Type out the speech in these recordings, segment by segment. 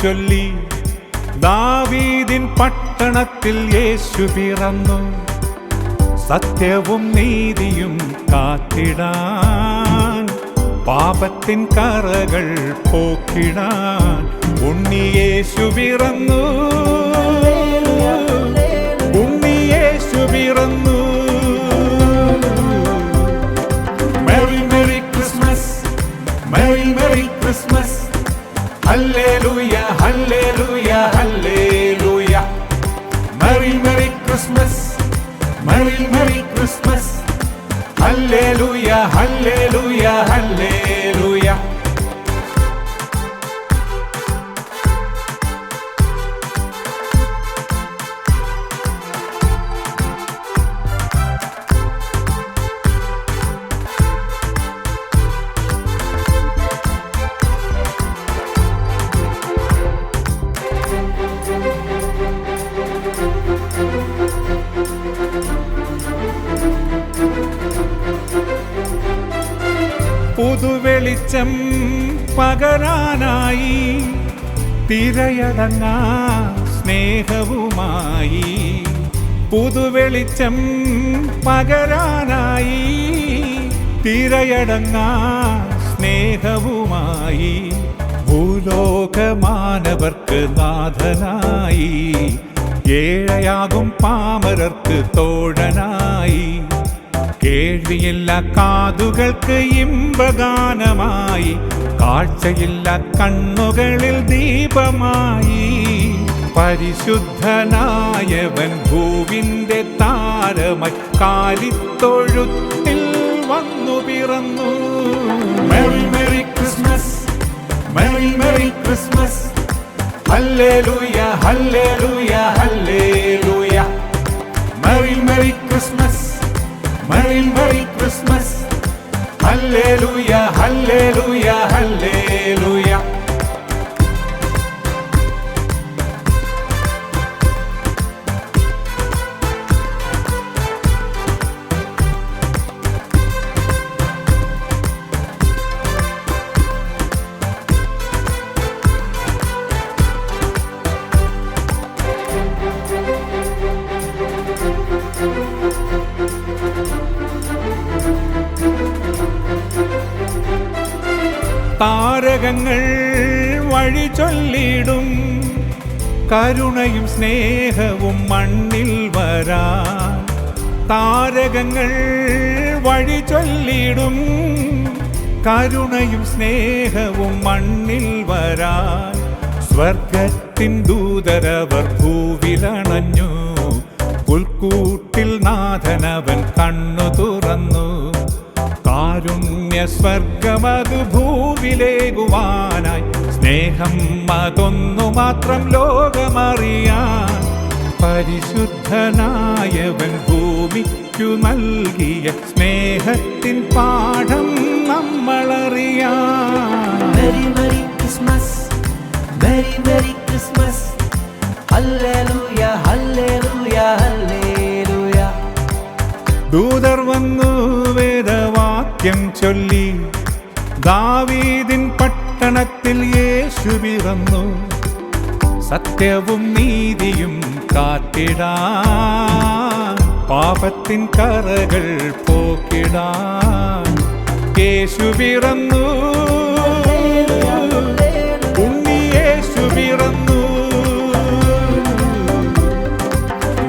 ചൊല്ലി ദാവീദിൻ പട്ടണത്തിൽ യേശു പിറന്നു. സത്യവും നീതിയും കാത്തിടാൻ, പാപത്തിൻ കറകൾ പോക്കിടാൻ ഉണ്ണിയേശു പിറന്നു. ഉണ്ണിയേശു പിറന്നു. Merry merry Christmas, merry merry Christmas. ഹല്ലേലൂയ ഹല്ലേലൂയ ഹല്ലേലൂയ. Merry merry Christmas, merry merry Christmas. ഹല്ലേലൂയ ഹല്ലേലൂയ ഹല്ലേലൂയ. പുതുവെളിച്ചം പകരാനായി തിരയടങ്ങാ സ്നേഹവുമായി. പുതുവെളിച്ചം പകരാനായി തിരയടങ്ങാ സ്നേഹവുമായി. ഭൂലോകമാനവർക്ക് നാഥനായി, ഏഴയാകും പാമരർക്ക് തോഴനായി. കേൾവിയില്ല കാതുകൾക്ക് ഇമ്പഗാനമായി, കാഴ്ചയില്ല കണ്ണുകളിൽ ദീപമായി. പരിശുദ്ധനായവൻ ഭൂവിന്റെ താരമായി കാലിത്തൊഴുത്തിൽ വന്നു പിറന്നു. Merry merry Christmas, merry merry Christmas. ഹല്ലേലൂയ ഹല്ലേലൂയ ഹല്ലേലൂയ. Merry merry Christmas, merry merry Christmas. ഹല്ലേലൂയ ഹല്ലേലൂയ ഹല്ലേലൂയ. താരകങ്ങൾ വഴി ചൊല്ലിടും, കരുണയും സ്നേഹവും മണ്ണിൽ വരാൻ. താരകങ്ങൾ വഴി ചൊല്ലിടും, കരുണയും സ്നേഹവും മണ്ണിൽ വരാൻ. സ്വർഗത്തിൻ ദൂതരവർ ഭൂവിലണഞ്ഞു, പുൽക്കൂട്ടിൽ നാഥനവൻ കണ്ണു തുറന്നു. കാരുണ്യ സ്വർഗമതു ഭൂവിലേകുവാനായി, സ്നേഹം അതൊന്നു മാത്രം ലോകമറിയാൻ. പരിശുദ്ധനായവൻ ഭൂമിക്കു നൽകിയ സ്നേഹത്തിൻ പാഠം നമ്മളറിയാൻ. Merry merry Christmas, merry merry Christmas. ഹല്ലേലൂയ ഹല്ലേലൂയ ഹല്ലേലൂയ. ദൂതർ വന്നു വേദവാക്യം ചൊല്ലി, ദാവീദിൻ പട്ടണത്തിൽ യേശു പിറന്നു. സത്യവും നീതിയും കാത്തിടാൻ, പാപത്തിൻ കറകൾ പോക്കിടാൻ യേശു പിറന്നു. ഉണ്ണിയേശു പിറന്നു.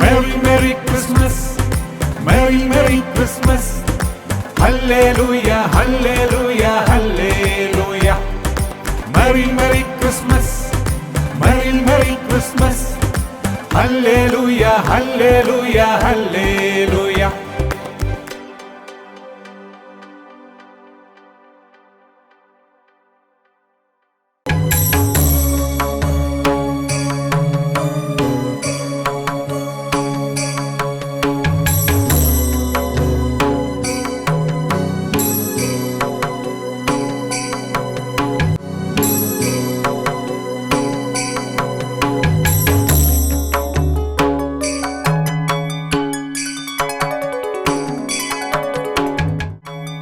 Merry merry Christmas, merry merry Christmas. ഹല്ലേലൂയ ഹല്ലേലൂയ ഹല്ലേലൂയ. Merry merry Christmas, merry merry Christmas. ഹല്ലേലൂയ ഹല്ലേലൂയ hallelujah.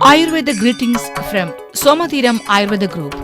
Ayurveda greetings from Somathiram Ayurveda Group.